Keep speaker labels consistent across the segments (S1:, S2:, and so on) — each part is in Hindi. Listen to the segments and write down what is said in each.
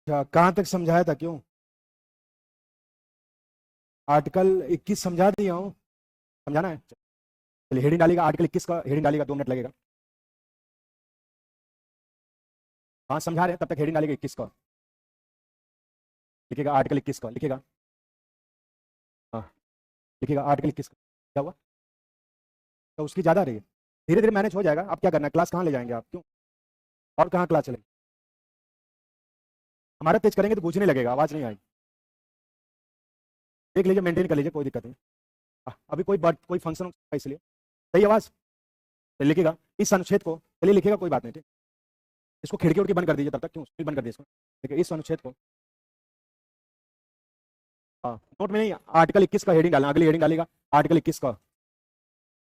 S1: अच्छा, कहाँ तक समझाया था? क्यों? आर्टिकल 21 समझा दिया हूँ। समझाना है? चलिए, हेडिंग डालिएगा आर्टिकल 21 का, हेडिंग डालिएगा, 2 मिनट लगेगा। हाँ, समझा रहे हैं, तब तक हेडिंग डालिएगा 21 का। लिखिएगा आर्टिकल 21 का, लिखिएगा। हाँ, लिखिएगा आर्टिकल 21 का। क्या हुआ? तो उसकी ज़्यादा रही है। धीरे धीरे मैनेज हो जाएगा। आप क्या करना है, क्लास कहाँ ले जाएंगे आप? क्यों? और कहाँ क्लास चलेगी? हमारा तेज करेंगे तो गूंजने लगेगा, आवाज़ नहीं आएगी। देख लीजिए, मेंटेन कर लीजिए, कोई दिक्कत नहीं। अभी कोई कोई फंक्शन होगा इसलिए। सही आवाज़? तो लिखिएगा इस अनुच्छेद को। चलिए लिखिएगा, कोई बात नहीं, ठीक। इसको खिड़की उड़की बंद कर दीजिए तब तक। क्यों बंद कर दीजिए इसको? देखिए, इस अनुच्छेद को। हाँ, नोट में नहीं, आर्टिकल 21 का हेडिंग डालना। अगली हेडिंग डालेगा आर्टिकल 21 का।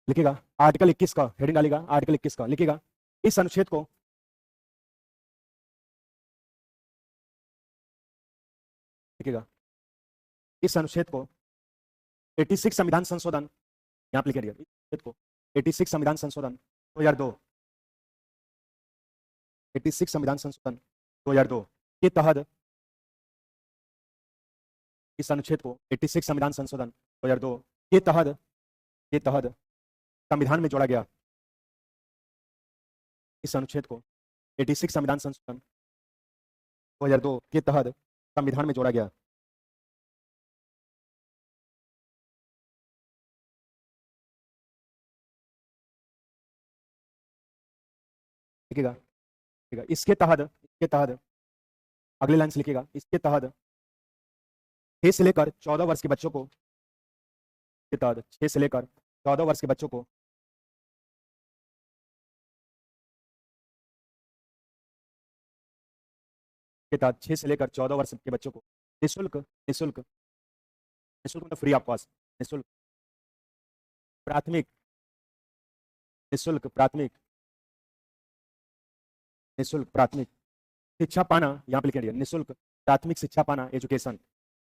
S1: लिखिएगा आर्टिकल 21 का, हेडिंग डालेगा आर्टिकल 21 का। लिखिएगा इस अनुच्छेद को। लिखिएगा इस अनुच्छेद को 86 संविधान संशोधन, यहाँ पे लिखिएगा इस अनुच्छेद को 86 संविधान संशोधन 2002, 86 संविधान संशोधन 2002 के तहत, इस अनुच्छेद को 86 संविधान संशोधन 2002 के तहत, के तहत संविधान में जोड़ा गया। इस अनुच्छेद को 86 संविधान संशोधन 2002 के तहत संविधान में जोड़ा गया। लिखिएगा, लिखिएगा इसके तहत, इसके तहत अगले लाइन से लिखिएगा इसके तहत 6 से लेकर 14 वर्ष के बच्चों को, के तहत 6 से लेकर 14 वर्ष के बच्चों को, के तहत 6 से लेकर 14 वर्ष के बच्चों को निःशुल्क, निःशुल्क, निःशुल्क मतलब फ्री ऑफ कॉस्ट, निःशुल्क प्राथमिक, निःशुल्क प्राथमिक, निःशुल्क प्राथमिक शिक्षा पाना, यहाँ पे लिखिए निःशुल्क प्राथमिक शिक्षा पाना, एजुकेशन,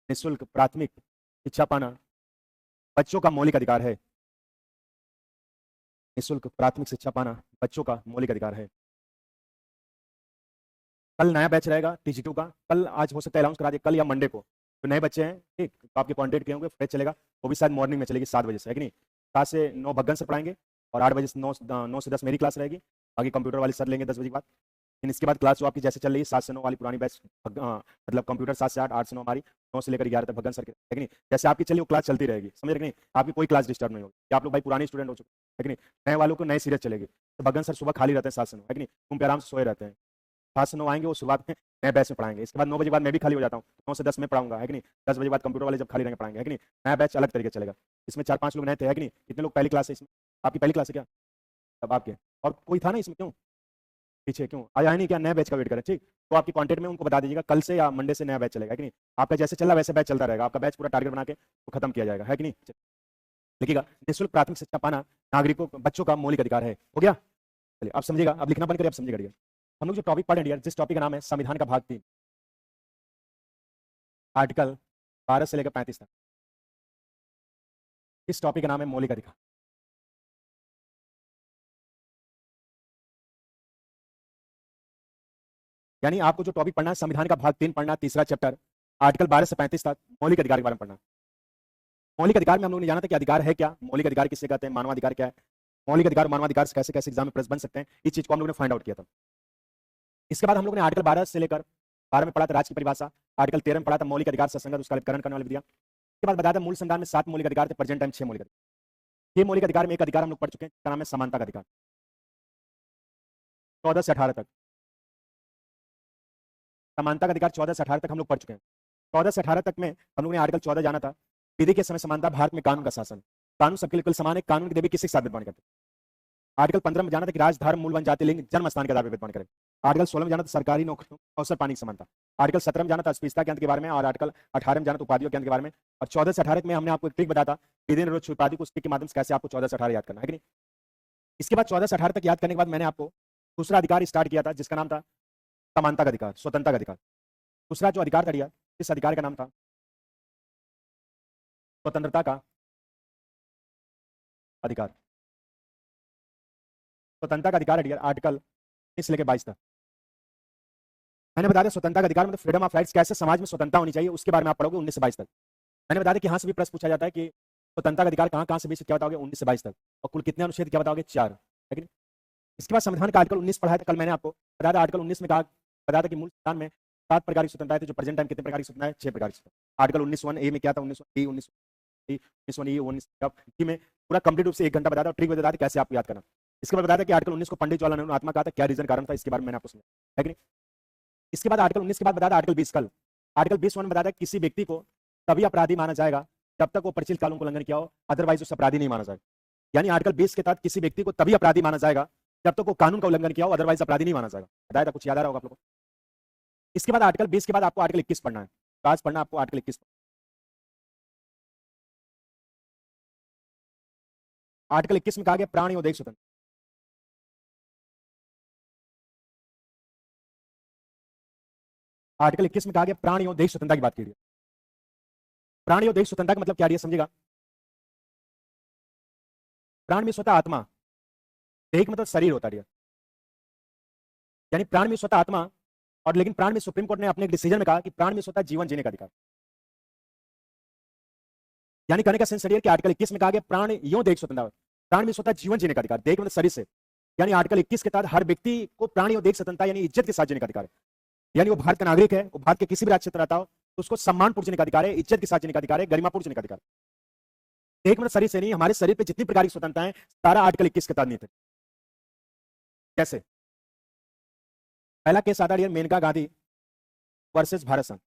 S1: निःशुल्क प्राथमिक शिक्षा पाना बच्चों का मौलिक अधिकार है। निःशुल्क प्राथमिक शिक्षा पाना बच्चों का मौलिक अधिकार है। कल नया बैच रहेगा टीजी2 का। कल, आज हो सकता है अनाउंस करा दिए, कल या मंडे को जो नए बच्चे हैं, ठीक, तो आपके कॉन्टेक्ट के होंगे, बैच चलेगा। वो भी शायद मॉर्निंग में चलेगी 7 बजे से, है कि नहीं? 7 से 9 भगन सर पढ़ाएंगे, और 8 बजे से 9 से 10 मेरी क्लास रहेगी। बाकी कंप्यूटर वाले सर लेंगे 10 बजे के बाद। लेकिन इसके बाद क्लास जो आपकी जैसे चल रही है 7 से 9 वाली पुरानी बैच, मतलब कंप्यूटर 7 से 8, 8 से 9 हमारी, 9 से लेकर 11 तक भगन सर के, है कि नहीं? जैसे आपकी चलिए वो क्लास चलती रहेगी, समझ रहे कि नहीं? आपकी कोई क्लास डिस्टर्ब नहीं होगी, कि आप लोग भाई पुराने स्टूडेंट हो चुके हैं, है कि नहीं? नए वालों को नए सीरियस चलेगी। तो भगन सर सुबह खाली रहते हैं 7 से 9, है कि नहीं? तुम पे आराम से सोए रहते हैं। 7 से 9 आएंगे, वो शुरुआत में नए बैच में पढ़ाएंगे। इसके बाद 9 बजे बाद मैं भी खाली हो जाता हूँ, 9 से 10 में पढ़ाऊंगा, है कि नहीं? 10 बजे बाद कंप्यूटर वाले जब खाली रहेंगे पढ़ाएंगे, है कि नहीं? नया बैच अलग तरीके से चलेगा। इसमें 4-5 लोग नए थे, है कि नहीं? कितने लोग पहली क्लास है इसमें? आपकी पहली क्लास है क्या? अब आपके और कोई था ना इसमें? क्यों पीछे? क्यों आया है नहीं क्या? नया बैच का वेट करें, ठीक? तो आपकी कॉन्टेक्ट में उनको बता दीजिएगा कल से या मंडे से नया बैच चलेगा, है कि नहीं? आपका जैसे चल रहा वैसे बैच चलता रहेगा। आपका बैच पूरा टारगेट बना के तो खत्म किया जाएगा, है कि नहीं? लिखिएगा निःशुल्क प्राथमिक शिक्षा पाना नागरिकों, बच्चों का मौलिक अधिकार है। हो गया? चलिए अब समझिएगा, अब लिखना बंद करिए, अब समझिएगा। हम लोग जो टॉपिक पढ़ रहे हैं, जिस टॉपिक का नाम है संविधान का भाग 3, आर्टिकल 12 से लेकर 35 तक, इस टॉपिक का नाम है मौलिक अधिकार। यानी आपको जो टॉपिक पढ़ना है संविधान का भाग 3 पढ़ना, तीसरा चैप्टर, आर्टिकल 12 से 35 तक मौलिक अधिकार के बारे में पढ़ना। मौलिक अधिकार में हम लोगों ने जाना था कि अधिकार है क्या, मौलिक अधिकार किसे कहते हैं, मानवाधिकार क्या है, मौलिक अधिकार मानवाधिकार से कैसे कैसे एग्जाम में प्रश्न बन सकते हैं, इस चीज को हम लोगों ने फाइंड आउट किया था। इसके बाद हम लोग ने आर्टिकल 12 से लेकर 12 में पढ़ा था राज्य की परिभाषा, आर्टिकल 13 में पढ़ा था मौलिक अधिकार से संगत उसका करण करने वाली विधियां। इसके बाद बताया था मूल संविधान में 7 मौलिक अधिकार थे, प्रेजेंट टाइम 6 मौलिक अधिकार। 6 मौलिक अधिकार में एक अधिकार हम लोग पढ़ चुके हैं, जिसका नाम है समानता का अधिकार, 14 से 18 तक। समानता का अधिकार 14 से 18 तक हम लोग पढ़ चुके हैं। 14 से 18 तक में हम लोग ने आर्टिकल 14 जाना था, विधि के समय समानता, भारत में कानून का शासन, कानून सबके लिए कुल समान है, कानून की देवी किसी के साथ भेदभाव नहीं करते। आर्टिकल 15 में जाना था कि राज, धर्म, मूल, वन, जाति, लिंग, जन्म स्थान के आधार पर भेदभाव नहीं करें। आर्टिकल 16 में जाना था सरकारी नौकरियों, अवसर पाने की समानता। आर्टिकल 17 में जाना था अस्पृश्यता के अंत के बारे में, और आर्टिकल 18 में जाना था उपाधियों के अंत के बारे में। और 14 से 18 में हमने आपको एक ट्रिक बताया था, विधि निरोध उपाधि को उस ट्रिक के माध्यम से कैसे आपको 14 से 18 याद करना है कि नहीं। इसके बाद 14 से 18 तक याद करने के बाद मैंने आपको दूसरा अधिकार स्टार्ट किया था, जिसका नाम था समानता का अधिकार, स्वतंत्रता का अधिकार। दूसरा जो अधिकार था, इस अधिकार का नाम था स्वतंत्रता का अधिकार। स्वतंत्रता का अधिकार आर्टिकल 19 से लेकर 22 तक। मैंने बता दिया स्वतंत्रता का अधिकार मतलब फ्रीडम ऑफ राइट्स, कैसे समाज में स्वतंत्रता होनी चाहिए उसके बारे में आप पढ़ोगे 19 से 22 तक। मैंने बता दिया कि यहाँ से भी प्रश्न पूछा जाता है कि स्वतंत्रता का अधिकार कहाँ कहाँ से भी क्या बताओगे 19 से 22 तक, और कुल कितने अनुच्छेद क्या बताओगे 4, है कि नहीं। इसके बाद संविधान का आर्टिकल 19 पढ़ा था कल मैंने आपको, बताया था आर्टिकल 19 में कहा बताया था कि मूल संविधान में 7 प्रकार की स्वतंत्रता थी, जो प्रेजेंट टाइम कितने प्रकार की स्वतंत्रता है 6 प्रकार की स्वतंत्रता। आर्टिकल 19(1)(a) में क्या था 19(b) 19(e) में पूरा कंप्लीट रूप से 1 घंटा बताया था, ट्रिक बताया था कैसे आपको याद करना। इसके बाद बताया था कि आर्टिकल 19 को पंडित जवाहरलाल नेहरू ने आत्मा कहा था, क्या रीजन कारण था इसके बारे में मैंने आपको समझाया, है कि नहीं। इसके बाद आर्टिकल 19 के बाद बताया था आर्टिकल 20 कल, आर्टिकल 20 में बताया था किसी व्यक्ति को तभी अपराधी माना जाएगा जब तक वो परिचित कानून को उल्लंघन किया हो, अदरवाइज उसे अपराधी नहीं माना जाएगा। यानी आर्टिकल 20 के तहत किसी व्यक्ति को तभी अपराधी माना जाएगा जब तक वो कानून का उल्लंघन किया हो, अदरवाइज अपराधी नहीं माना जाएगा। बताया था, कुछ याद आ रहा होगा आप लोगों को। इसके बाद आर्टिकल 20 के बाद आपको आर्टिकल 21 पढ़ना है, तो आज पढ़ना आपको आर्टिकल 21। आर्टिकल 21 में कहा गया प्राण एवं उद्देश्य स्वतंत्र। आर्टिकल 21 में कहा गया प्राण एवं उद्देश्य स्वतंत्रता की बात की गई। प्राण एवं उद्देश्य स्वतंत्रता का मतलब क्या है समझेगा। प्राण में स्वतः आत्मा, देह मतलब शरीर होता है, यानी प्राण में स्वतः आत्मा, और लेकिन प्राण में सुप्रीम कोर्ट ने अपने डिसीजन में कहा कि प्राण में स्वतः जीवन जीने का अधिकार। यानी कहने का सेंस है कि आर्टिकल 21 में कहा गया प्राण यूं देख स्वतंत्रता, प्राण में स्वतः जीवन जीने का अधिकार, देख मतलब शरीर से। यानी आर्टिकल 21 के तहत हर व्यक्ति को प्राण यूं देख स्वतंत्रता यानी इज्जत के साथ जीने का अधिकार है। यानी वो भारत का नागरिक है, वो भारत के किसी भी राज्य क्षेत्र रहता हो तो उसको सम्मानपूर्ण जीने का अधिकार है, इज्जत के साथ जीने का अधिकार है, गरिमापूर्ण जीने का अधिकार। देख मतलब शरीर से नहीं, हमारे शरीर पे जितनी प्रकार की स्वतंत्रता है सारा आर्टिकल 21 के तहत नहीं थे। कैसे? पहला केस आता है मेनका गांधी वर्सेस भारत संघ,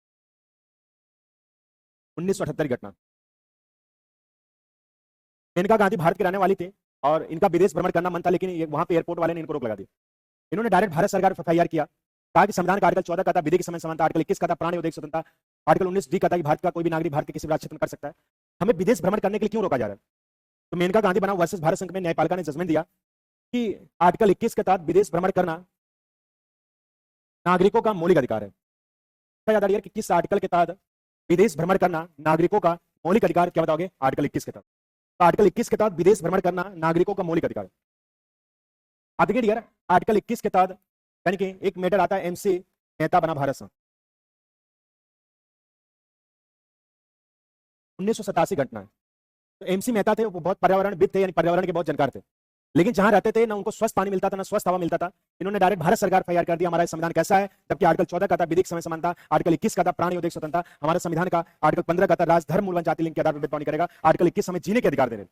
S1: 1978 घटना। मेनका गांधी भारत के रहने वाली थे और इनका विदेश भ्रमण करना मन था, लेकिन वहां पे एयरपोर्ट वाले ने इनको रोक लगा दी। इन्होंने डायरेक्ट भारत सरकार पर एफआईआर किया, कहा कि संविधान का आर्टिकल 14 का था विधि के समय समानता, आर्टिकल 21 का था प्राण एवं उद्देश्य स्वतंत्रता, आर्टिकल 19 का था कि भारत का कोई भी नागरिक भारत के किसी भी राज्य क्षेत्र में कर सकता है, हमें विदेश भ्रमण करने के लिए क्यों रोका जा रहा है। तो मेनका गांधी बनाम वर्सेस भारत संघ में न्यायपालिका ने जजमेंट दिया कि आर्टिकल 21 के तहत विदेश भ्रमण करना नागरिकों का मौलिक अधिकार है। याद आ रही है कि किस आर्टिकल के तहत विदेश भ्रमण करना नागरिकों का मौलिक अधिकार, क्या बताओगे आर्टिकल 21 के तहत। तो आर्टिकल 21 के तहत विदेश भ्रमण करना नागरिकों का मौलिक अधिकार है। अब देखिए डियर, आर्टिकल 21 के तहत यानी कि एक मैटर आता है एमसी मेहता बना भारत संघ, 1987 घटना है। तो एमसी मेहता थे, वो बहुत पर्यावरणविद थे, यानी पर्यावरण के बहुत जानकार थे, लेकिन जहां रहते थे ना उनको स्वस्थ पानी मिलता था ना स्वस्थ हवा मिलता था। इन्होंने डायरेक्ट भारत सरकार पर एफआईआर कर दिया हमारा संविधान कैसा है, जबकि आर्टिकल 14 का था विधिक समय समानता, आर्टिकल 21 का था प्राण एवं उद्देश्य स्वतंत्रता, हमारे संविधान का आर्टिकल 15 का था राज धर्म मूल जाति लिंग के आधार पर भेदभाव नहीं करेगा, आर्टिकल 21 हमें जीने के अधिकार दे रहे।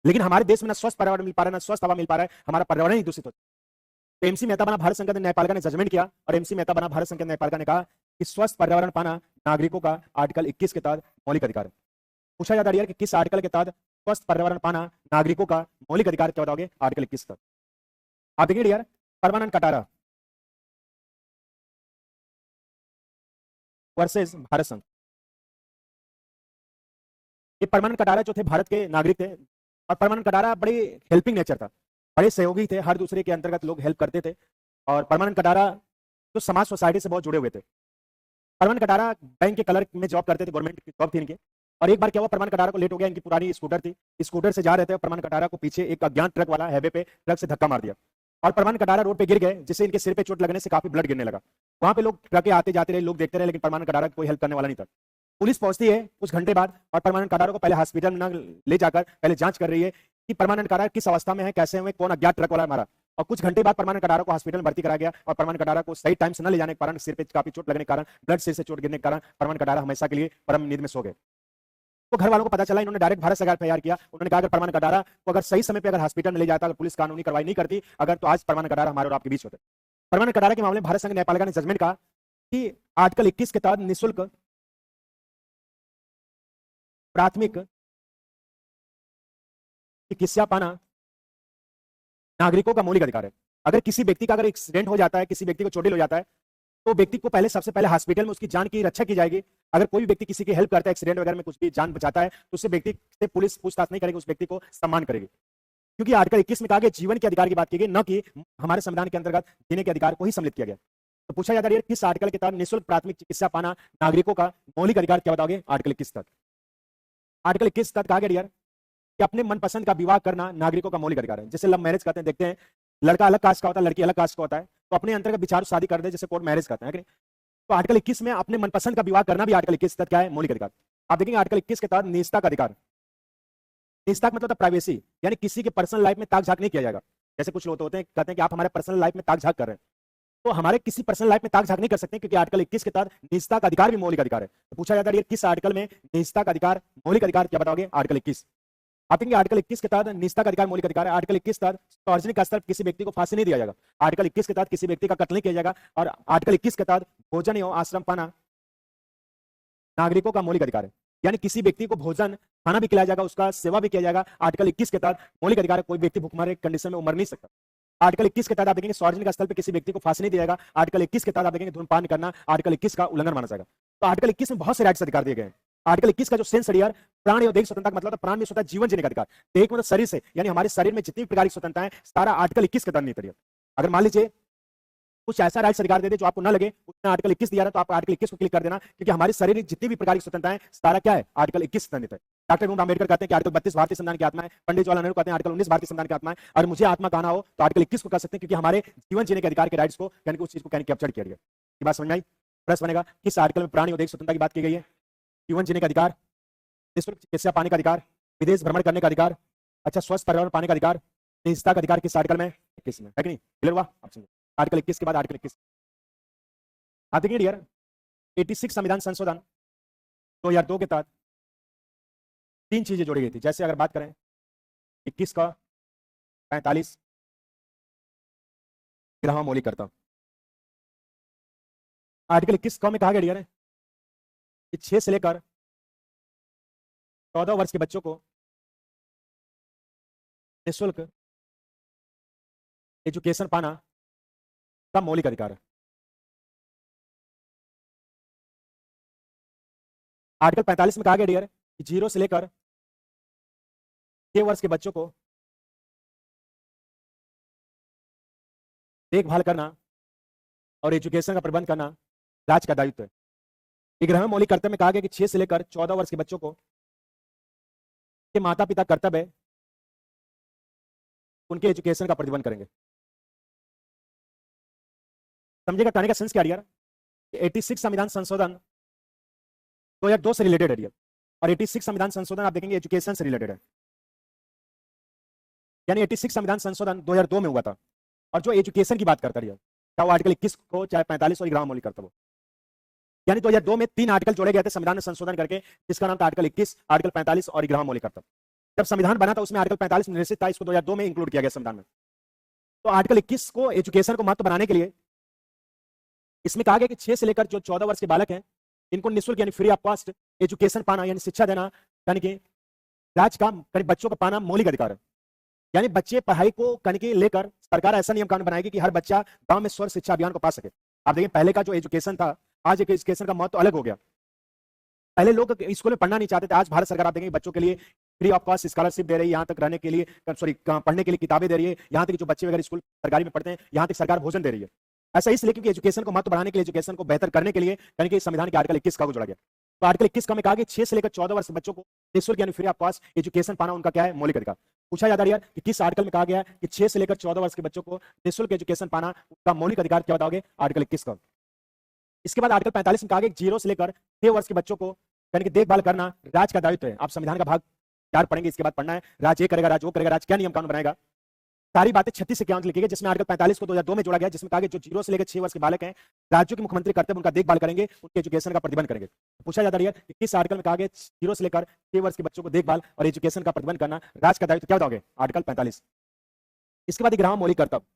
S1: लेकिन हमारे देश में ना स्वस्थ पर्यावरण मिल पा रहा है ना स्वस्थ हवा मिल पा रहा है, हमारा पर्यावरण ही दूषित होता है। तो एमसी मेहता बना भारत संघ के न्यायपालिका ने जजमेंट किया और एमसी मेहता बना भारत संघ के न्यायपालिका ने कहा कि स्वस्थ पर्यावरण पाना नागरिकों का आर्टिकल 21 के तहत मौलिक अधिकार है। पूछा जाता है कि किस आर्टिकल के तहत स्वस्थ पर्यावरण पाना नागरिकों का मौलिक अधिकार, क्या बताओगे आर्टिकल 21 तक। आप देखिए यार, परमानंद कटारा वर्सेस भारत संघ। ये परमानंद कटारा जो थे भारत के नागरिक थे, और परमानंद कटारा बड़े हेल्पिंग नेचर था, बड़े सहयोगी थे, हर दूसरे के अंतर्गत लोग हेल्प करते थे। और परमानंद कटारा जो समाज सोसाइटी से बहुत जुड़े हुए थे। परमानंद कटारा बैंक के क्लर्क में जॉब करते थे, गवर्नमेंट की जॉब थी इनके। और एक बार क्या हुआ, परमानंद कटारा को लेट हो गया, इनकी पुरानी स्कूटर थी, स्कूटर से जा रहे थे, परमानंद कटारा को पीछे एक अज्ञात ट्रक वाला हाईवे पे ट्रक से धक्का मार दिया और परमानंद कटारा रोड पे गिर गए, जिससे इनके सिर पे चोट लगने से काफी ब्लड गिरने लगा। वहां पे लोग ट्रके आते जाते रहे, लोग देखते रहे, लेकिन परमानंद कटारा कोई हेल्प करने वाला नहीं था। पुलिस पहुंचती है कुछ घंटे बाद और परमानंद कटारा को पहले हॉस्पिटल में ले जाकर पहले जांच कर रही है कि परमानंद कटारा किस अवस्था में है, कैसे हुए, कौन अज्ञात ट्रक वाला मारा। और कुछ घंटे बाद परमानंद कटारा को हॉस्पिटल में भर्ती करा गया और परमानंद कटारा को सही टाइम से न ले जाने के कारण, सिर पे काफी चोट लगने के कारण, ब्लड सिर से चोट गिरने के कारण परमानंद कटारा हमेशा के लिए परम नींद में सो गए। तो घर वालों को पता चला, इन्होंने डायरेक्ट भारत सरकार पर एफआईआर किया। उन्होंने कहा अगर परमानंद कटारा को अगर सही समय पे अगर हॉस्पिटल में ले जाता, अगर पुलिस कानूनी कार्रवाई नहीं करती, अगर तो आज परमानंद कटारा हमारे और आपके बीच होते। परमानंद कटारा के मामले में भारत संघ न्यायपालिका ने जजमेंट कहा कि आर्टिकल 21 के तहत निःशुल्क प्राथमिक चिकित्सा पाना नागरिकों का मौलिक अधिकार है। अगर किसी व्यक्ति का अगर एक्सीडेंट हो जाता है, किसी व्यक्ति को चोटिल हो जाता है, तो व्यक्ति को पहले सबसे पहले हॉस्पिटल में उसकी जान की रक्षा की जाएगी। अगर कोई भी व्यक्ति किसी की हेल्प करता है, एक्सीडेंट वगैरह में कुछ भी जान बचाता है, तो उससे व्यक्ति से पुलिस पूछताछ नहीं करेगी, उस व्यक्ति को सम्मान करेगी। क्योंकि आर्टिकल 21 में कहा गया जीवन के अधिकार की बात की गई, न कि हमारे संविधान के अंतर्गत जीने के अधिकार को ही सम्मिलित किया गया। तो पूछा जाता है किस आर्टिकल के तहत निःशुल्क प्राथमिक चिकित्सा पाना नागरिकों का मौलिक अधिकार, क्या बताओगे आर्टिकल 21 तक। आर्टिकल 21 तक कहा गया कि अपने मनपसंद का विवाह करना नागरिकों का मौलिक अधिकार है। जैसे लव मैरिज करते हैं, देखते हैं लड़का अलग कास्ट का होता है, लड़की अलग कास्ट का होता है, तो अपने अंतर्गत विचार शादी कर दे, जैसे कोर्ट मैरिज करते हैं, तो आर्टिकल 21 में अपने मनपसंद का विवाह करना भी आर्टिकल 21 के तहत क्या है, मौलिक अधिकार। आप देखेंगे आर्टिकल 21 के तहत निजता का अधिकार, निजता का मतलब प्राइवेसी, यानी किसी के पर्सनल लाइफ में ताक झाक नहीं किया जाएगा। जैसे कुछ लोग होते हैं कहते हैं कि आप हमारे पर्सनल लाइफ में ताक झाक कर रहे हैं, तो हमारे किसी पर्सनल लाइफ में ताक झाक नहीं कर सकते, क्योंकि आर्टिकल 21 के तहत निजता का अधिकार भी मौलिक अधिकार है। तो पूछा जाता है किस आर्टिकल में निजता का अधिकार मौलिक अधिकार, क्या बताओगे, आर्टिकल 21। आप देखेंगे आर्टिकल 21 के तहत निजता का अधिकार मौलिक अधिकार है। आर्टिकल 21 के तहत सार्वजनिक स्तर पर किसी व्यक्ति को फांसी नहीं दिया जाएगा। आर्टिकल 21 के तहत किसी व्यक्ति का कत्ल नहीं किया जाएगा। और आर्टिकल 21 के तहत भोजन एवं आश्रम पाना नागरिकों का मौलिक अधिकार है, यानी किसी व्यक्ति को भोजन खाना भी खिलाया जाएगा, उसका सेवा भी किया जाएगा। आर्टिकल 21 के तहत मौलिक अधिकार है, कोई व्यक्ति भूखमरे कंडीशन में मर नहीं सकता। आर्टिकल 21 के तहत आप देखेंगे सार्वजनिक स्थल पर किसी व्यक्ति को फांसी नहीं दिया जाएगा। आर्टिकल 21 के तहत आप देखेंगे धूम्रपान करना आर्टिकल 21 का उल्लंघन माना जाएगा। तो आर्टिकल 21 में बहुत से राइट्स अधिकार दिए गए हैं। आर्टिकल 21 का जो सेंस है प्राण एवं देह स्वतंत्रता का मतलब प्राण में स्वतः जीवन जीने का अधिकार, देह मतलब शरीर से, यानी हमारे शरीर में जितनी प्रकार की स्वतंत्रता है सारा आर्टिकल 21 के तहत नहीं है। अगर मान लीजिए कुछ ऐसा राइट्स अधिकार दे दे जो आपको ना लगे, उसने आर्टिकल 21 दिया है, तो आप आर्टिकल 21 को क्लिक कर देना, क्योंकि हमारी शरीर में जितनी भी प्रकार की स्वतंत्रता है सारा क्या है, आर्टिकल 21 से है। डॉक्टर भीमराव अम्बेडकर कहते हैं कि आर्टिकल 32 भारतीय संविधान की आत्मा है। पंडित जवाहरलाल नेहरू कहते हैं आर्टिकल 19 भारतीय संविधान की आत्मा है। और मुझे आत्मा कहना हो तो आर्टिकल 21 को कह सकते हैं, क्योंकि हमारे जीवन जीने के अधिकार के राइट्स को यानी उस चीज को कैप्चर किया गया। ये बात समझ में आई? प्रश्न बनेगा किस आर्टिकल में प्राणी और स्वतंत्रता की बात की गई है? जीवन जीने का अधिकार, निःशुल्क चिकित्सा पाने का अधिकार, विदेश भ्रमण करने का अधिकार, अच्छा स्वस्थ पर्यावरण पाने का अधिकार, निजता का अधिकार किस आर्टिकल में? 21 में, है कि नहीं? क्लियर हुआ? आप समझो आर्टिकल 21 के बाद आर्टिकल 21 आप देखिए डियर 86 संविधान संशोधन 2002 के तहत 3 चीजें जोड़ी गई थी। जैसे अगर बात करें 21 का 45 ग्राम मौलिक करता, आर्टिकल 21 क में कहा गया डियर है कि 6 से लेकर 14 वर्ष के बच्चों को निःशुल्क एजुकेशन पाना का मौलिक अधिकार है। आर्टिकल 45 में कहा गया डियर कि 0 से लेकर 6 वर्ष के बच्चों को देखभाल करना और एजुकेशन का प्रबंध करना राज्य का दायित्व है। 11वें मौलिक कर्तव्य में कहा गया कि 6 से लेकर 14 वर्ष के बच्चों को के माता पिता कर्तव्य है उनके एजुकेशन का प्रतिबंध करेंगे। समझेगा कहने का सेंस क्या डियर? 86 संविधान संशोधन 2002 से रिलेटेड है डियर, और 86 संविधान संशोधन आप देखेंगे एजुकेशन से रिलेटेड है। यानी 86 संविधान संशोधन 2002 में हुआ था, और जो एजुकेशन की बात करता है चाहे वो आर्टिकल 21 को चाहे 45 और 11 मौलिक कर्तव्य हो, यानी 2002 में 3 आर्टिकल जोड़े गए थे संविधान में संशोधन करके, जिसका नाम था आर्टिकल 21, आर्टिकल 45 और 11 मौलिक कर्तव्य। जब संविधान बना था उसमें आर्टिकल 45 निर्देशित था, इसको 2002 में इंक्लूड किया गया संविधान में। तो आर्टिकल 21 को एजुकेशन को महत्व बनाने के लिए इसमें कहा गया कि 6 से लेकर जो 14 वर्ष के बालक हैं इनको निःशुल्क यानी फ्री ऑफ कॉस्ट एजुकेशन पाना यानी शिक्षा देना, यानी कि राज्य का बच्चों का पाना मौलिक अधिकार है। यानी बच्चे पढ़ाई को करने के लेकर सरकार ऐसा नियम कानून बनाएगी कि हर बच्चा गांव में स्वर्ग शिक्षा अभियान को पा सके। आप देखिए पहले का जो एजुकेशन था, आज एक एजुकेशन का महत्व अलग हो गया। पहले लोग स्कूल में पढ़ना नहीं चाहते थे, आज भारत सरकार आप देखेंगे बच्चों के लिए फ्री ऑफ कॉस्ट स्कॉलरशिप दे रही है, यहाँ तक रहने के लिए पढ़ने के लिए किताबें दे रही है, यहाँ तक जो बच्चे वगैरह स्कूल सरकारी में पढ़ते हैं यहाँ तक सरकार भोजन दे रही है। ऐसा इसलिए क्योंकि एजुकेशन को महत्व बढ़ाने के लिए, एजुकेशन को बेहतर करने के लिए यानी कि संविधान के आर्टिकल 21 का जोड़ा गया। तो आर्टिकल 21 का में कहा कि 6 से लेकर 14 वर्ष बच्चों को निःशुल्क यानी फ्री ऑफ कॉस्ट एजुकेशन पाना उनका क्या है, मौलिक अधिकार। पूछा जाता है यार कि किस आर्टिकल में कहा गया कि 6 से लेकर 14 वर्ष के बच्चों को निःशुल्क एजुकेशन पाना उनका मौलिक अधिकार, क्या बताओगे, आर्टिकल 21 का। इसके बाद आर्टिकल 45 में कहा गया 0 से लेकर 6 वर्ष के बच्चों को यानी कि देखभाल करना राज्य का दायित्व है। आप संविधान का भाग 4 पढ़ेंगे, इसके बाद पढ़ना है राज्य ये करेगा, राज्य वो करेगा, राज्य क्या नियम कानून बनाएगा, सारी बातें 36 से 51 लिखी गई, जिसमें आर्टिकल 45 को 2002 में जोड़ा गया, जिसमें कहा गया जो 0 से लेकर 6 वर्ष के बालक हैं राज्यों के मुख्यमंत्री कर्तव्य उनका देखभाल करेंगे, उनके एजुकेशन का प्रतिबंध करेंगे। पूछा जाता है कि किस आर्टिकल में कहा गया 0 से लेकर 6 वर्ष के बच्चों को देखभाल और एजुकेशन का प्रतिबंध करना राज्य का दायित्व, क्या बताओगे, आर्टिकल 45। इसके बाद 11वां मौलिक कर्तव्य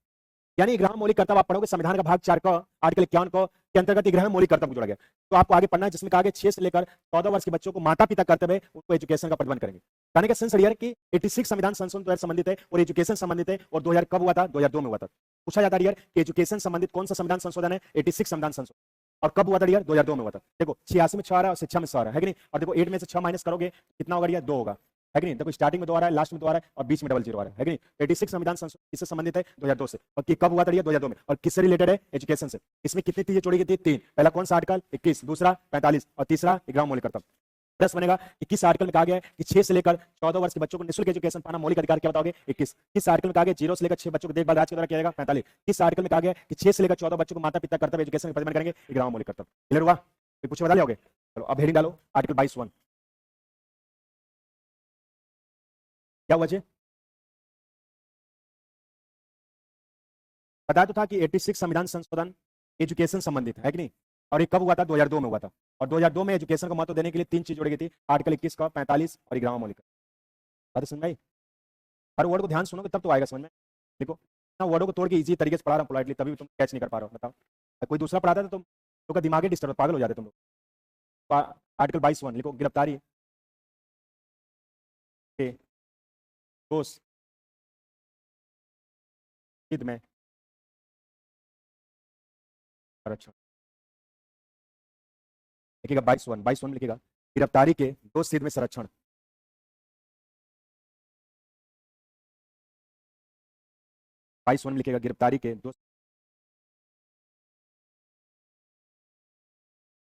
S1: यानी 11वां मौलिक कर्तव्य आप पढ़ोगे संविधान का भाग 4 का आर्टिकल 51 को के अंतर्गत 11वां मौलिक कर्तव्य को जोड़ा गया। तो आपको आगे पढ़ना है, जिसमें कहा गया 6 से लेकर 14 वर्ष के बच्चों को माता पिता कर्तव्य उनको एजुकेशन का प्रतिबंध करेंगे। कहने का सेंस है कि 86 संविधान संशोधन 2000 संबंधित है और एजुकेशन संबंधित है, और 2000 कब हुआ था, 2002 में हुआ था। पूछा जाता है कि एजुकेशन संबंधित कौन सा संविधान संशोधन है, 86 संविधान संशोधन, और कब हुआ था डियर, 2002 में हुआ था। देखो 86 में 6 आ रहा है और शिक्षा में 6 आ रहा है कि नहीं, और देखो 8 में से 6 माइनस करोगे कितना होगा, 2 होगा, है कि नहीं। देखो स्टार्टिंग में 2 आ रहा है, लास्ट में 2 आ रहा है, और बीच में 00 आ रहा है कि नहीं। 86 संविधान संशोधन किससे संबंधित है, 2002 से, और कब हुआ था, 2002 में, और किससे रिलेटेड है, एजुकेशन से। इसमें कितनी चीजें जोड़ी गई थी, 3। पहला कौन सा आर्टिकल 21, दूसरा 45 और तीसरा 11वां मौलिक कर्तव्य। प्रश्न बनेगा कि किस आर्टिकल में कहा गया है कि 6 से लेकर 14 वर्ष के बच्चों को निःशुल्क एजुकेशन पाना मौलिक अधिकार, क्या बताओगे? 21। किस आर्टिकल में कहा गया 0 से लेकर 6 बच्चों को देखभाल राज्य के द्वारा किया जाएगा? 45। किस आर्टिकल में कहा गया कि 6 से लेकर 14 बच्चों को माता पिता कर्तव्य एजुकेशन का प्रतिबंध करेंगे? 11वां मौलिक कर्तव्य। क्लियर हुआ? कुछ बता लिया? चलो अब हेडिंग डालो, आर्टिकल 22(1) क्या हुआ जी? बताया तो था कि 86 संविधान संशोधन एजुकेशन संबंधित है कि नहीं? और ये कब हुआ था? 2002 में हुआ था। और 2002 में एजुकेशन को महत्व देने के लिए 3 चीज जोड़ी गई थी, आर्टिकल 21 का, 45 और 11वां मौलिक। बात समझ आई? हर वर्ड को ध्यान सुनोगे तब तो आएगा समझ में। देखो ना, वर्डों को तोड़ के इजी तरीके से पढ़ा रहा हूँ पोलाइटली, तभी तुम कैच नहीं कर पा रहे हो। बताओ कोई दूसरा पढ़ाता तो तुम लोग का दिमाग ही डिस्टर्ब, पागल हो जाते तुम लोग। आर्टिकल 22(1) लिखो, गिरफ्तारी के दोष हित में संरक्षण। लिखिएगा 22(1) में लिखिएगा गिरफ्तारी के दोष हित में संरक्षण। 22(1) में लिखिएगा गिरफ्तारी के दोष।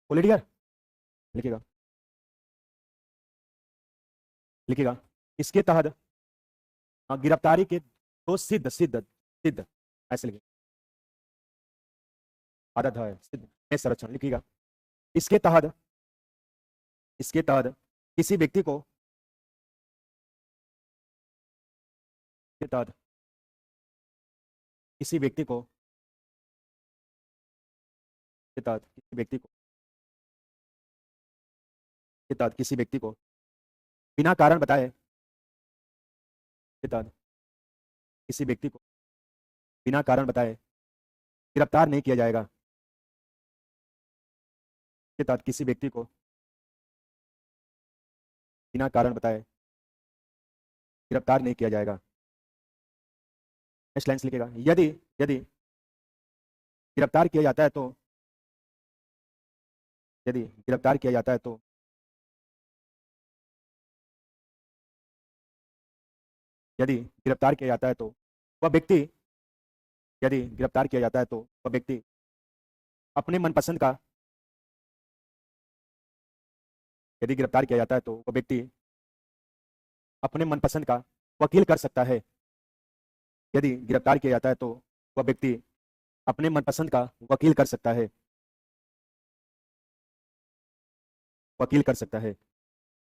S1: लिखिएगा लिखिएगा लिखिएगा इसके तहत गिरफ्तारी के दोष सिद्ध सिद्ध सिद्ध, ऐसे लिखिए, आदत है सिद्ध में संरक्षण। लिखिएगा इसके तहत किसी व्यक्ति को के तहत किसी व्यक्ति को के तहत किसी व्यक्ति को के तहत किसी व्यक्ति को बिना कारण बताए के तहत किसी व्यक्ति को बिना कारण बताए गिरफ्तार नहीं किया जाएगा। के तहत किसी व्यक्ति को बिना कारण बताए गिरफ्तार नहीं किया जाएगा। नेक्स्ट लाइन लिखिएगा यदि यदि गिरफ्तार किया जाता है तो यदि गिरफ्तार किया जाता है तो यदि गिरफ्तार किया जाता है तो वह व्यक्ति यदि गिरफ्तार किया जाता है तो वह व्यक्ति अपने मनपसंद का यदि गिरफ्तार किया जाता है तो वह व्यक्ति अपने मनपसंद का वकील कर सकता है। यदि गिरफ्तार किया जाता है तो वह व्यक्ति अपने मनपसंद का वकील कर सकता है। वकील कर सकता है।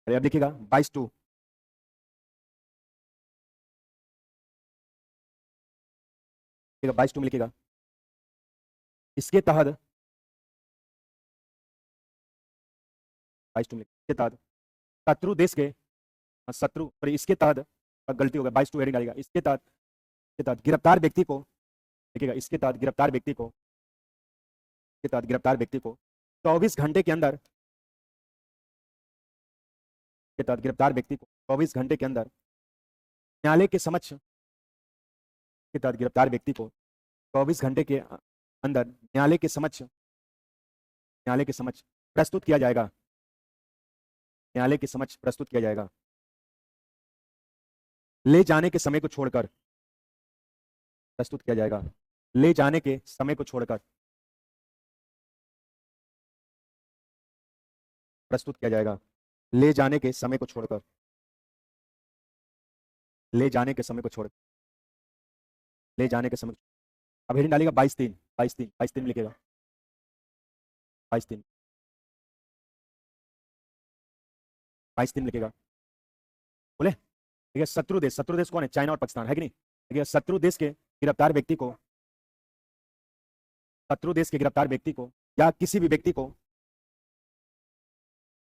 S1: अरे अब लिखिएगा 22(2) लिखिएगा 22(2) में लिखिएगा इसके तहत 22(2) में इसके तहत शत्रु देश के शत्रु पर इसके तहत गलती हो गया 22(2) हेडिंग डालेगा इसके तहत गिरफ्तार व्यक्ति को लिखिएगा इसके तहत गिरफ्तार व्यक्ति को 24 घंटे के अंदर के तहत गिरफ्तार व्यक्ति को 24 घंटे के अंदर न्यायालय के समक्ष के तहत गिरफ्तार व्यक्ति को 24 घंटे के अंदर न्यायालय के समक्ष प्रस्तुत किया जाएगा। न्यायालय के समक्ष प्रस्तुत किया जाएगा। ले जाने के समय को छोड़कर प्रस्तुत किया जाएगा। ले जाने के समय को छोड़कर प्रस्तुत किया जाएगा। ले जाने के समय को छोड़कर ले जाने के समय को छोड़ ले जाने के समय। अब हेडिंग डालेगा 22(3) 22(3) में लिखेगा 22(3) में लिखेगा बोले ठीक है। शत्रु देश कौन है? चाइना और पाकिस्तान है कि नहीं? ठीक है। शत्रु देश के गिरफ्तार व्यक्ति को या किसी भी व्यक्ति को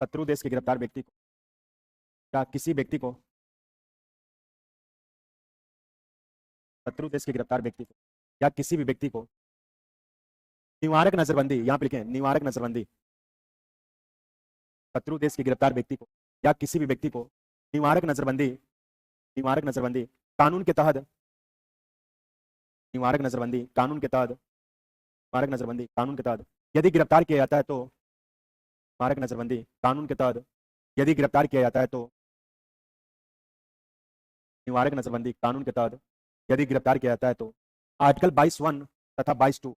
S1: शत्रु देश के गिरफ्तार व्यक्ति को या किसी व्यक्ति को शत्रु देश के गिरफ्तार व्यक्ति को या किसी भी व्यक्ति को निवारक नजरबंदी, यहां पे लिखें निवारक नजरबंदी। शत्रु देश के गिरफ्तार व्यक्ति को या किसी भी व्यक्ति को निवारक नजरबंदी कानून के तहत यदि गिरफ्तार किया जाता है तो निवारक नजरबंदी कानून के तहत यदि गिरफ्तार किया जाता है तो निवारक नजरबंदी कानून के तहत यदि गिरफ्तार किया जाता है तो आर्टिकल 22(1) तथा 22(2)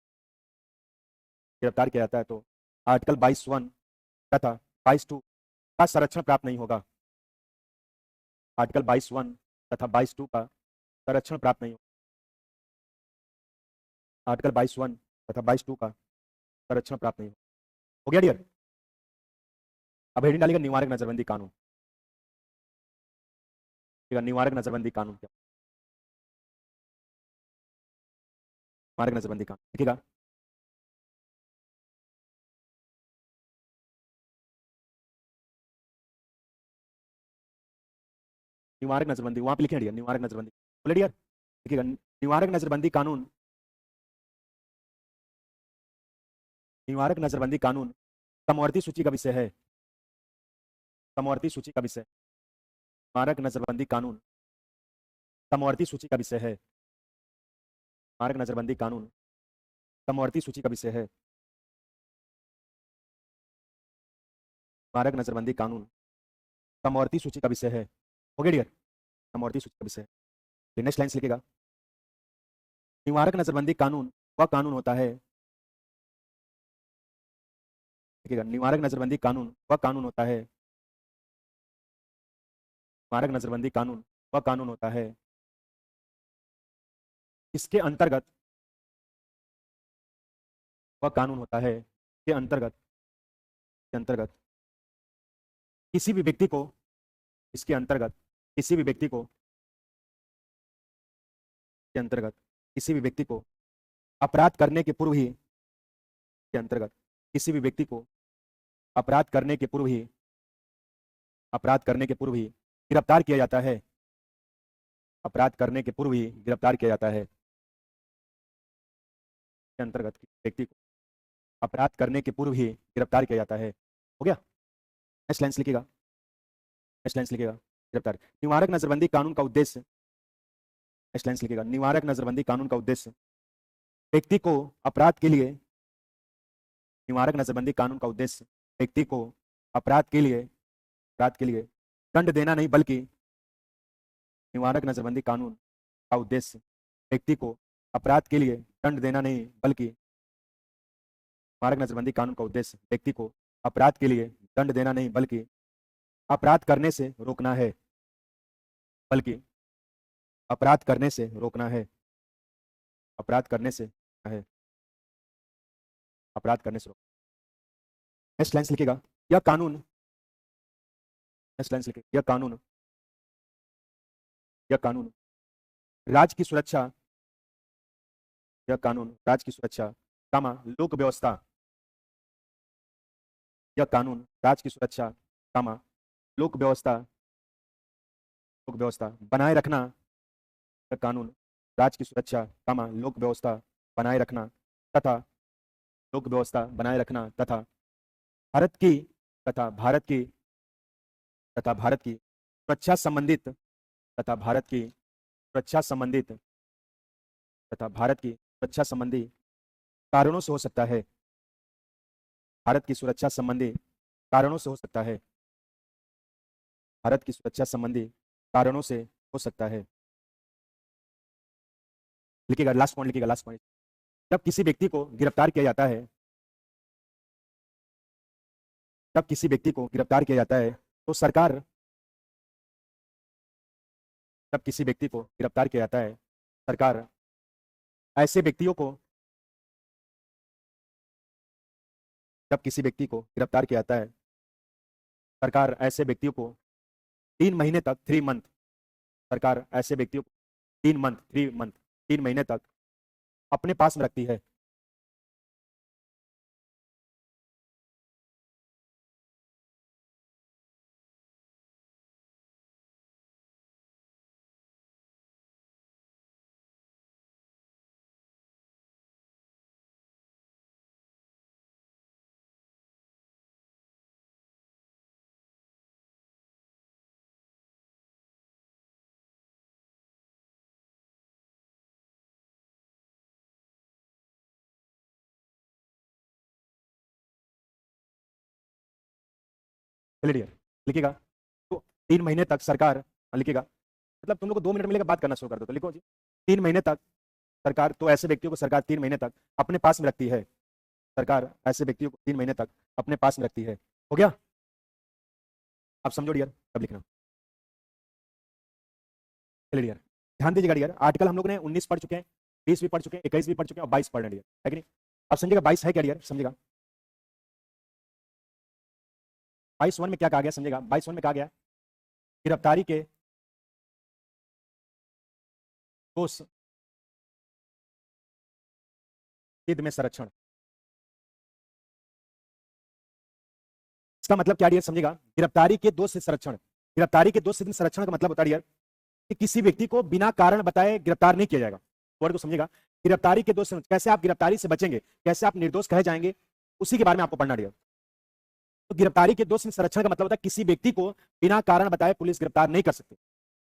S1: गिरफ्तार किया जाता है तो आर्टिकल 22(1) तथा 22(2) का संरक्षण प्राप्त नहीं होगा। आर्टिकल 22(1) तथा 22(2) का संरक्षण प्राप्त नहीं होगा। आर्टिकल 22(1) तथा 22(2) का संरक्षण प्राप्त नहीं होगा। हो गया डियर? अब हेडिंग डालिएगा निवारक नजरबंदी कानून। निवारक नजरबंदी कानून क्या? निवारक नजरबंदी कानून लिखिएगा। निवारक नजरबंदी वहां पे लिखे डियर, निवारक नजरबंदी बोले डियर, लिखिएगा निवारक नजरबंदी कानून। निवारक नजरबंदी कानून समवर्ती सूची का विषय है। समवर्ती सूची का विषय। निवारक नजरबंदी कानून समवर्ती सूची का विषय है। निवारक नजरबंदी कानून समवर्ती सूची का विषय है। निवारक नजरबंदी कानून समवर्ती सूची का विषय है। हो गया डियर? समवर्ती सूची का विषय। नेक्स्ट लाइन लिखिएगा। निवारक नजरबंदी कानून वह कानून होता है, देखिएगा निवारक नजरबंदी कानून वह कानून होता है। निवारक नजरबंदी कानून वह कानून होता है इसके अंतर्गत, वह कानून होता है के अंतर्गत, के अंतर्गत किसी भी व्यक्ति को, इसके अंतर्गत किसी भी व्यक्ति को, के अंतर्गत किसी भी व्यक्ति को अपराध करने के पूर्व ही, के अंतर्गत किसी भी व्यक्ति को अपराध करने के पूर्व ही, अपराध करने के पूर्व ही गिरफ्तार किया जाता है। अपराध करने के पूर्व ही गिरफ्तार किया जाता है। के अंतर्गत व्यक्ति को अपराध करने के पूर्व ही गिरफ्तार किया जाता है। हो गया? नेक्स्ट लाइन लिखिएगा। नेक्स्ट लाइन लिखिएगा गिरफ्तार। निवारक नजरबंदी कानून का उद्देश्य, नेक्स्ट लाइन लिखिएगा निवारक नजरबंदी कानून का उद्देश्य व्यक्ति को अपराध के लिए, निवारक नजरबंदी कानून का उद्देश्य व्यक्ति को अपराध के लिए, अपराध के लिए दंड देना नहीं बल्कि, निवारक नजरबंदी कानून का उद्देश्य व्यक्ति को अपराध के लिए दंड देना नहीं बल्कि, निवारक नजरबंदी कानून का उद्देश्य व्यक्ति को अपराध के लिए दंड देना नहीं बल्कि अपराध करने से रोकना है, बल्कि अपराध करने से रोकना है, अपराध करने से है, अपराध करने से रोकना। नेक्स्ट लाइन लिखिएगा यह कानून, नेक्स्ट लाइन लिखिएगा यह कानून, यह कानून राज्य की सुरक्षा, यह कानून राज्य की सुरक्षा कामा लोक व्यवस्था, यह कानून राज्य की सुरक्षा कामा लोक व्यवस्था, लोक व्यवस्था बनाए रखना, यह कानून राज्य की सुरक्षा कामा लोक व्यवस्था बनाए रखना तथा, लोक व्यवस्था बनाए रखना तथा भारत की, तथा भारत की, तथा भारत की सुरक्षा संबंधित, तथा भारत की सुरक्षा संबंधित, तथा भारत की सुरक्षा संबंधी कारणों से हो सकता है। भारत की सुरक्षा संबंधी कारणों से हो सकता है। भारत की सुरक्षा संबंधी कारणों से हो सकता है। लिखिएगा लास्ट पॉइंट, लिखिएगा लास्ट पॉइंट। जब किसी व्यक्ति को गिरफ्तार किया जाता है, जब किसी व्यक्ति को गिरफ्तार किया जाता है तो सरकार, जब किसी व्यक्ति को गिरफ्तार किया जाता है सरकार ऐसे व्यक्तियों को, जब किसी व्यक्ति को गिरफ्तार किया जाता है सरकार ऐसे व्यक्तियों को 3 महीने तक, 3 मंथ, सरकार ऐसे व्यक्तियों को 3 मंथ, 3 मंथ, 3 महीने तक अपने पास में रखती है। क्लियर? लिखिएगा तो 3 महीने तक सरकार, लिखिएगा मतलब तुम लोग को 2 मिनट मिलेगा बात करना शुरू कर दो, तो लिखो जी 3 महीने तक सरकार, तो ऐसे व्यक्तियों को सरकार 3 महीने तक अपने पास में रखती है। सरकार ऐसे व्यक्तियों को 3 महीने तक अपने पास में रखती है। हो गया? आप समझो डियर, तब लिखना। चलिए डियर, ध्यान दीजिएगा डियर, आर्टिकल हम लोग ने 19 पढ़ चुके हैं, 20 भी पढ़ चुके हैं, 21 भी पढ़ चुके हैं और 22 पढ़ रहे हैं डियर, है कि नहीं? अब समझिएगा 22 है क्या डियर, समझिएगा 22(1) में क्या कहा गया, समझिएगा 22(1) में कहा गया गिरफ्तारी के दोष सिद्ध में संरक्षण। इसका मतलब क्या डियर, समझिएगा गिरफ्तारी के दोष से संरक्षण। गिरफ्तारी के दोष सिद्ध में संरक्षण का मतलब होता है डियर कि किसी व्यक्ति को बिना कारण बताए गिरफ्तार नहीं किया जाएगा। वर्ड को समझिएगा, गिरफ्तारी के दोष, कैसे आप गिरफ्तारी से बचेंगे, कैसे आप निर्दोष कहे जाएंगे, उसी के बारे में आपको पढ़ना डियर। तो गिरफ्तारी के दोष संरक्षण का मतलब होता है किसी व्यक्ति को बिना कारण बताए पुलिस गिरफ्तार नहीं कर सकती।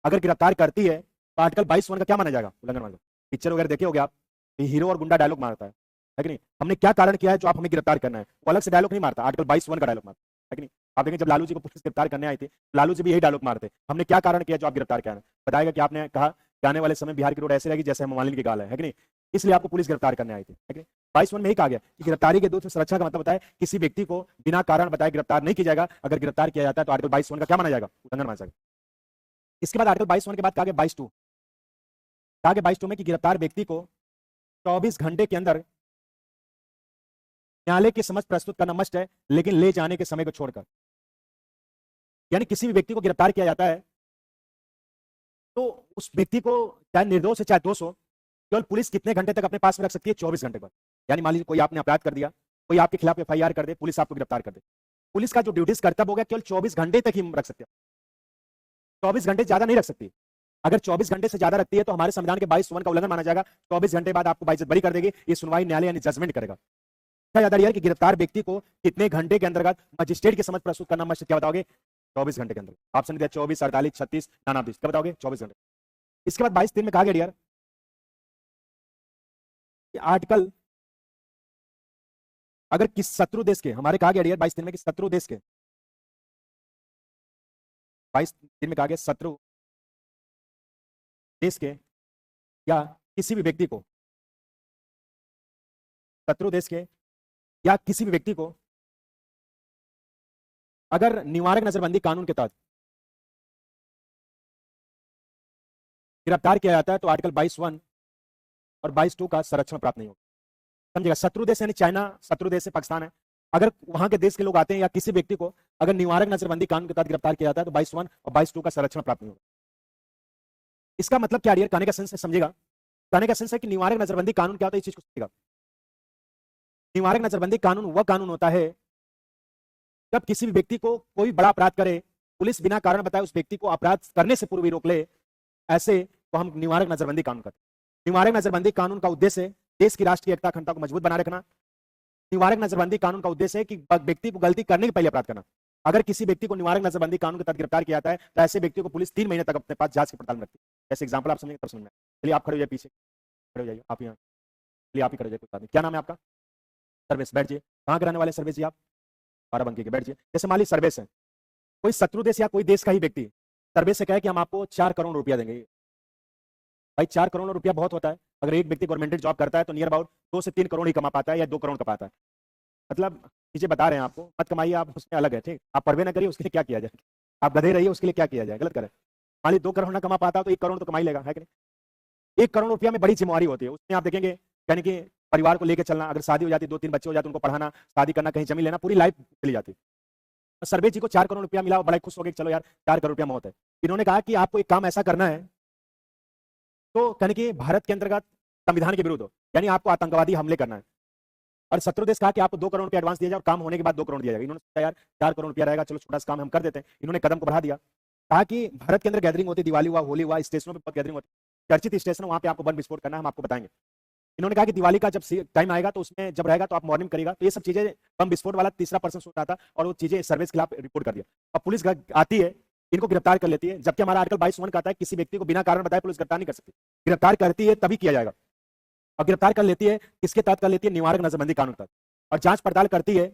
S1: अगर गिरफ्तार करती है तो आर्टिकल 22(1) का क्या माना जाएगा, उल्लंघन माना जाएगा। पिक्चर वगैरह देखे होगे आप, हीरो और गुंडा डायलॉग मारता है कि नहीं, हमने क्या कारण किया है जो आप हमें गिरफ्तार करना है, वो अलग से डायलॉग नहीं मारता, आर्टिकल 22(1) का डायलॉग मारता है कि नहीं। आप देखें जब लालू जी को पुलिस गिरफ्तार करने आई थी, लालू जी भी यही डायलॉग मारते, हमने क्या कारण किया जो आप गिरफ्तार किया, बताएगा कि आपने कहा कि आने वाले समय बिहार की रोड ऐसे रहेगी जैसे मालिनी की गाल है कि नहीं, इसलिए आपको पुलिस गिरफ्तार करने आई थी, है कि नहीं। 22(1) में ही कहा गया कि गिरफ्तारी के दोष में सुरक्षा का मतलब बताए किसी व्यक्ति को बिना कारण बताए गिरफ्तार नहीं किया जाएगा। अगर गिरफ्तार किया जाता है तो आर्टिकल 22(1) का क्या माना जाएगा, उल्लंघन माना जाएगा। इसके बाद आर्टिकल 22(1) के बाद कहा गया 22(2), कहा गया 22(2) में कि गिरफ्तार व्यक्ति को 24 घंटे के अंदर न्यायालय के समक्ष प्रस्तुत करना मस्ट है, लेकिन ले जाने के समय को छोड़कर। यानी किसी भी व्यक्ति को गिरफ्तार किया जाता है तो उस व्यक्ति को चाहे निर्दोष है चाहे दोष हो, केवल पुलिस कितने घंटे तक अपने पास में रख सकती है, 24 घंटे पर। यानी मान लीजिए कोई आपने अपराध कर दिया, कोई आपके खिलाफ FIR कर दे, पुलिस आपको गिरफ्तार कर दे, पुलिस का जो ड्यूटीज कर्तव्य हो गया केवल 24 घंटे तक ही रख सकते हैं, 24 घंटे ज्यादा नहीं रख सकती। अगर 24 घंटे से ज्यादा रखती है तो हमारे संविधान के 22(1) का उल्लंघन माना जाएगा। 24 घंटे बाद आपको बाइज्जत बरी कर देगी, ये सुनवाई न्यायालय यानी जजमेंट करेगा। क्या याद है कि गिरफ्तार व्यक्ति को कितने घंटे के अंतर्गत मजिस्ट्रेट के समक्ष प्रस्तुत करना मस्ट, क्या बताओगे, 24 घंटे के अंदर। ऑप्शन दिया 24, 48, 36, नाना, क्या बताओगे, 24 घंटे। इसके बाद 22(3) में कहा गया डियर आर्टिकल अगर किस शत्रु देश के, हमारे कहा गया डियर 22(3) में कि शत्रु देश के, 22(3) में कहा गया शत्रु देश के या किसी भी व्यक्ति को, शत्रु देश के या किसी भी व्यक्ति को अगर निवारक नजरबंदी कानून के तहत गिरफ्तार किया जाता है तो आर्टिकल 22(1) और 22(2) का संरक्षण प्राप्त नहीं होगा। समझेगा, शत्रु देश यानी चाइना शत्रु देश से पाकिस्तान है, अगर वहां के देश के लोग आते हैं या किसी व्यक्ति को अगर निवारक नजरबंदी कानून के तहत गिरफ्तार किया जाता है तो 22(1) और 22(2) का संरक्षण प्राप्त नहीं होगा। इसका मतलब क्या डियर, कहने का सेंस है, समझेगा, कहने का सेंस है कि निवारक नजरबंदी कानून क्या होता है, इस चीज को समझेगा। निवारक नजरबंदी कानून वह कानून होता है जब किसी भी व्यक्ति को कोई बड़ा अपराध करे, पुलिस बिना कारण बताए उस व्यक्ति को अपराध करने से पूर्व ही रोक ले, ऐसे तो हम निवारक नजरबंदी कानून करते हैं। निवारक नजरबंदी कानून का उद्देश्य देश की राष्ट्रीय एकता अखंडता को मजबूत बनाए रखना। निवारक नजरबंदी कानून का उद्देश्य है कि व्यक्ति को गलती करने के पहले अपराध करना। अगर किसी व्यक्ति को निवारक नजरबंदी कानून के तहत गिरफ्तार किया जाता है तो ऐसे व्यक्ति को पुलिस 3 महीने तक अपने पास जांच की पड़ताल में रखती है। जैसे एग्जांपल आप समझेंगे तब समझ में। चलिए आप खड़े हो जाइए, पीछे खड़े हो जाइए, आप यहाँ, चलिए आप ही खड़े हो जाइए। क्या नाम है आपका? सर्वेश, बैठिए। कहाँ के रहने वाले सर्वेश जी आप? बाराबंकी के, बैठिए। जैसे मान लीजिए सर्वेश है, कोई शत्रु देश या कोई देश का ही व्यक्ति सर्वेश से कहे कि हम आपको 4 करोड़ रुपया देंगे। भाई 4 करोड़ रुपया बहुत होता है। अगर एक व्यक्ति गवर्नमेंट जॉब करता है तो नियर अबाउट 2 से 3 करोड़ ही कमा पाता है या 2 करोड़ कमाता है। मतलब चीजें बता रहे हैं आपको, मत कमाइए आप, उसमें अलग है, ठीक। आप पढ़वे ना करिए, उसके लिए क्या किया जाए, आप गधे रहिए, उसके लिए क्या किया जाए, गलत करे। मान लीजिए 2 करोड़ ना कमा पाता तो 1 करोड़ तो कमाई लेगा, है कि नहीं। 1 करोड़ रुपया में बड़ी जिम्मेवारी होती है, उसमें आप देखेंगे यानी कि परिवार को लेकर चलना, अगर शादी हो जाती, 2-3 बच्चे हो जाते, उनको पढ़ाना, शादी करना, कहीं जमीन लेना, पूरी लाइफ चली जाती। सर्वेश जी को 4 करोड़ रुपया मिला, बड़ा खुश हो गए, चलो यार 4 करोड़ रुपया मौत है। इन्होंने कहा कि आपको एक काम ऐसा करना है तो कहने कि भारत के अंतर्गत संविधान के विरुद्ध हो, यानी आपको आतंकवादी हमले करना है। और शत्रु देश कहा कि आपको 2 करोड़ रुपया एडवांस दिया जाए और काम होने के बाद 2 करोड़ दिया जाएगा। इन्होंने सोचा यार 4 करोड़ रुपया रहेगा, चलो छोटा सा काम हम कर देते हैं। इन्होंने कदम को बढ़ा दिया, कहा कि भारत के अंदर गैदरिंग होती, दिवाली हुआ, होली हुआ, स्टेशनों पर बहुत गैदरिंग होती, चर्चित स्टेशन, वहां पे आपको बम विस्फोट करना है, हम आपको बताएंगे। इन्होंने कहा कि दिवाली का जब टाइम आएगा तो उसमें जब रहेगा तो आप मॉर्निंग करेगा। तो ये सब चीजें बम विस्फोट वाला तीसरा पर्सन सोच रहा था और वो चीजें सर्विस के खिलाफ रिपोर्ट कर दिया। अब पुलिस आती है, इनको गिरफ्तार कर लेती है, जबकि हमारा आर्टिकल 22(1) कहता है किसी व्यक्ति को बिना कारण बताए पुलिस गिरफ्तार नहीं कर सकती। गिरफ्तार करती है तभी किया जाएगा। और गिरफ्तार कर लेती है, किसके तहत कर लेती है? निवारक नजरबंदी कानून तहत। और जांच पड़ताल करती है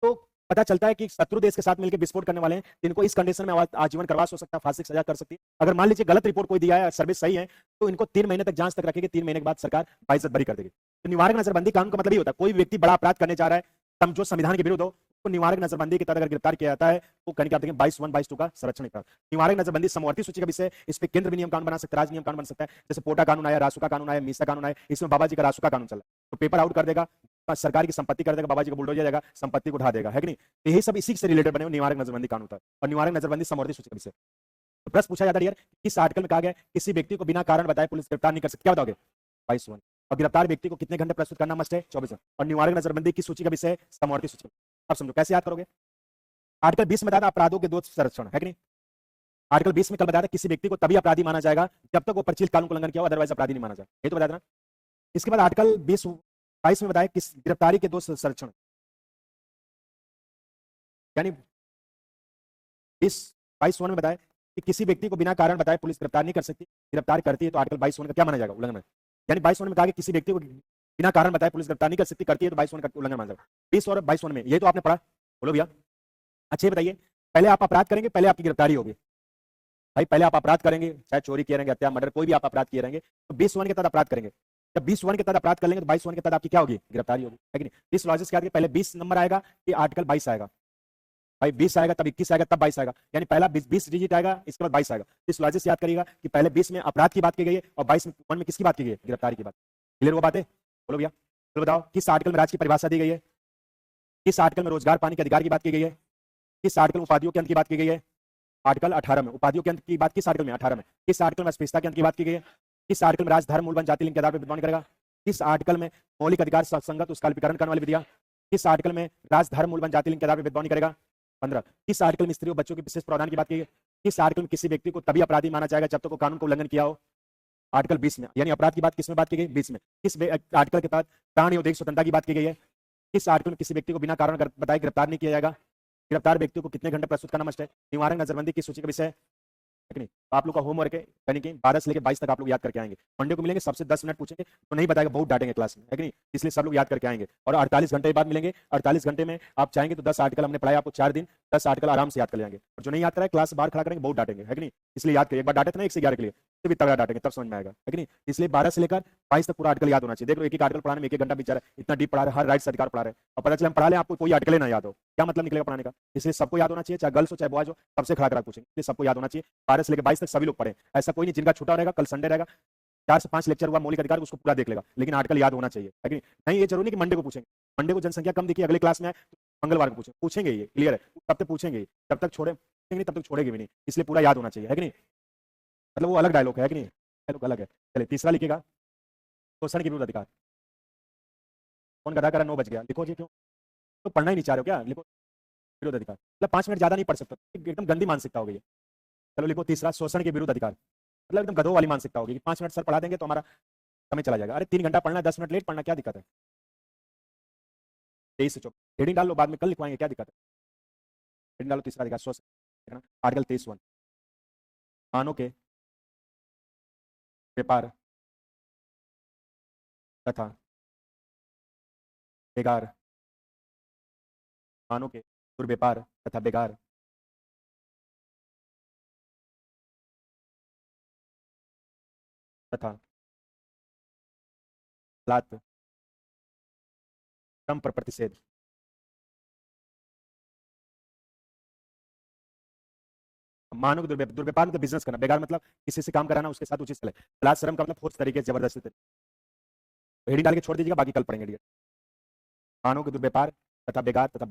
S1: तो पता चलता है कि शत्रु देश के साथ मिलकर विस्फोट करने वाले हैं, इनको इस कंडीशन में आजीवन कारावास हो सकता है, फांसी की सजा कर सकती है। अगर मान लीजिए गलत रिपोर्ट कोई दिया है, सर्विस सही है, तो इनको 3 महीने तक जांच तक रखेगी, 3 महीने के बाद सरकार बाइज्जत बरी कर देगी। तो निवारक नजरबंदी कानून का मतलब ये होता है कोई व्यक्ति बड़ा अपराध करने जा रहा है जो संविधान के विरुद्ध हो, तो निवारक नजरबंदी के तहत अगर गिरफ्तार किया जाता है तो कहीं क्या देखेंगे 22(1) 22(2) का संरक्षण का निवारक नजरबंदी समवर्ती सूची का विषय, इस पे केंद्र भी नियम कानून बना सकता है, राज्य नियम कानून बन सकता है। जैसे पोटा कानून आया, रासुका कानून आया, मीसा कानून आया, इसमें बाबा जी का रासुका कानून चला तो पेपर आउट कर देगा, सरकार की संपत्ति कर देगा, बाबा जी को बुलडोजर जाएगा, संपत्ति को उठा देगा, है कि नहीं। तो यही सब इसी से रिलेटेड बने हुए निवारक नजरबंदी कानून था और निवारक नजरबंदी समवर्ती सूची का विषय। तो प्रश्न पूछा जाता है यार किस आर्टिकल में कहा गया किसी व्यक्ति को बिना कारण बताए पुलिस गिरफ्तार नहीं कर सकती, क्या बताओगे 22(1) और गिरफ्तार व्यक्ति को कितने घंटे प्रस्तुत करना मस्ट है 24 घंटे और निवारक नजरबंदी की सूची का विषय समवर्ती सूची। अब समझो कैसे याद करोगे। आर्टिकल 20 में बताया अपराधों के 2 संरक्षण है कि नहीं। आर्टिकल 20 में कल बताया था किसी व्यक्ति को तभी अपराधी माना जाएगा जब तक वो परिचित कानून का उल्लंघन किया हो, अदरवाइज अपराधी नहीं माना जाएगा, ये तो बताया था ना। इसके बाद आर्टिकल 22 में बताया किस गिरफ्तारी के 2 संरक्षण यानी 22(1) में बताया कि किसी व्यक्ति को बिना कारण बताए पुलिस गिरफ्तार नहीं कर सकती, गिरफ्तार करती है तो आर्टिकल 22(1) का क्या माना जाएगा उल्लंघन। यानी 22(1) में कहा कि किसी व्यक्ति को बिना कारण बताए पुलिस गिरफ्तार नहीं कर सकती, करती है तो 22(1) का उल्लंघन माना जाएगा। 20 और 22(1) में ये तो आपने पढ़ा, बोलो भैया। अच्छे बताइए, पहले आप अपराध करेंगे, पहले आपकी गिरफ्तारी होगी भाई। पहले आप अपराध करेंगे, चाहे चोरी किए रहेंगे, हत्या, मर्डर, कोई भी आप अपराध किए रहेंगे तो 20(1) के तहत अपराध करेंगे। जब 20(1) के तहत अपराध कर लेंगे तो 22(1) के तहत आपकी क्या होगी गिरफ्तारी होगी, है कि नहीं। इस लॉजिक के पहले 20 नंबर आएगा कि आर्टिकल 22 आएगा भाई, 20 आएगा तब 21 आएगा तब 22 आएगा, यानी पहला 20 डिजिट आएगा इसके बाद 22 आएगा। इस लॉजिक से याद करिएगा कि पहले 20 में अपराध की बात की गई है और 22 में किसकी बात की गई है गिरफ्तारी की बात। क्लियर वो बात है, बोलो भैया। तो बताओ किस आर्टिकल में राज्य की परिभाषा दी गई है, किस आर्टिकल में रोजगार पाने के अधिकार की बात की गई है, किस आर्टिकल में उपाधियों के अंत की बात की गई है आर्टिकल 18 में। उपाधियों के अंत की बात किस आर्टिकल में 18 में। किस आर्टिकल में अस्पृश्यता के अंत की बात की गई है, किस आर्टिकल में राज धर्म मूल वन जाति लिंग के आधार पर भेदभाव करेगा, किस आर्टिकल में मौलिक अधिकार संगत उसका अल्पीकरण करने वाली विधियां, किस आर्टिकल में राज धर्म मूल वन जाति लिंग के आधार पर भेदभाव नहीं करेगा 15। किस आर्टिकल में स्त्री और बच्चों के विशेष प्रावधान की बात की है, किस आर्टिकल में किसी व्यक्ति को तभी अपराधी माना जाएगा जब तक वो कानून का उल्लंघन किया हो आर्टिकल 20 में। यानी अपराध की बात किस में बात की गई 20 में। किस आर्टिकल के तहत प्राण या उद्देश्य स्वतंत्रता की बात की गई है, किस आर्टिकल में किसी व्यक्ति को बिना कारण बताए गिरफ्तार नहीं किया जाएगा, गिरफ्तार व्यक्ति को कितने घंटे प्रस्तुत करना मस्ट है, निवारक नजरबंदी की सूची का विषय है नहीं। तो आप लोग का होमवर्क है यानी कि 12 से लेकर 22 तक आप लोग याद करके आएंगे। मंडे को मिलेंगे, सबसे 10 मिनट पूछेंगे तो नहीं बताएगा, बहुत डांटेंगे क्लास में, है कि नहीं। इसलिए सब लोग याद करके आएंगे और 48 घंटे बाद मिलेंगे। 48 घंटे में आप चाहेंगे तो 10 आर्टिकल हमने पढ़ाया आपको 4 दिन, 10 आर्टिकल आराम से याद कर लेंगे। और जो नहीं याद करा है क्लास से बाहर खड़ा करेंगे, बहुत डांटेंगे, है कि नहीं। इसलिए याद करिए, एक बार डांटे थे ना 1 से 11 के लिए, तो भी तगड़ा डांटेंगे, तब समझ में आएगा, है कि नहीं। इसलिए 12 से लेकर 22 तक पूरा आर्टिकल याद होना चाहिए। देख लो एक आर्टिकल पढ़ाने में 1 घंटा बिचारा इतना डीप पढ़ा रहे, हर राइट्स अधिकार पढ़ा रहे और पता चले हम पढ़ा लें आपको कोई आर्टिकल ना याद हो, क्या मतलब निकलेगा पढ़ाने का। इसलिए सबको याद होना चाहिए, चाहे गर्ल्स हो चाहे बॉयज हो, सबसे खड़ा करा पूछेंगे। इसलिए सबको याद होना चाहिए, 12 से लेकर 22 तक सभी लोग पढ़े। ऐसा कोई नहीं जिनका छूटा रहेगा, कल संडे रहेगा 4 से 5 लेक्चर हुआ मौलिक अधिकार उसको पूरा देख लेगा, लेकिन आर्टिकल याद होना चाहिए, है कि नहीं। ये जरूरी नहीं कि मंडे को पूछेंगे, मंडे को जनसंख्या कम दिखी अगले क्लास में आए मंगलवार को पूछेंगे, ये क्लियर है। तब तक पूछेंगे, जब तक छोड़ेंगे नहीं तब तक छोड़ेंगे भी नहीं, इसलिए पूरा याद होना चाहिए, है कि नहीं। मतलब वो अलग डायलॉग है कि नहीं, डायलॉग अलग है। चलिए तीसरा लिखिएगा, शोषण के विरुद्ध अधिकार। कौन गधा करा 9 बज गया, लिखो जी। क्यों तो पढ़ना ही नहीं चाह रहे हो क्या, लिखो विरोध अधिकार। मतलब 5 मिनट ज्यादा नहीं पढ़ सकते, एकदम गंदी मानसिकता हो गई है। चलो लिखो तीसरा, शोषण के विरुद्ध अधिकार। मतलब एकदम गधों वाली मानसिकता होगी कि 5 मिनट सर पढ़ा देंगे तो हमारा समय चला जाएगा। अरे 3 घंटा पढ़ना है, 10 मिनट लेट पढ़ना, क्या दिक्कत है। 23 से 24 हेडिंग डाल लो, बाद में कल लिखवाएंगे, क्या दिक्कत है। हेडिंग डालो तीसरा अधिकार शोषण, आर्टिकल 23(1) मानव के व्यापार तथा बेगार, मानव के दुर्व्यापार तथा बेगार तथा लात श्रम पर प्रतिषेध। मानव के दुर्व्यापार मतलब बिजनेस करना, बेगार मतलब किसी से काम कराना उसके साथ उचित चले, लात श्रम का मतलब फोर्स तरीके से जबरदस्ती तरीके। हेडिंग डाल के छोड़ दीजिएगा, बाकी कल पढ़ेंगे। मानव के दुर्व्यापार तथा बेगार तथा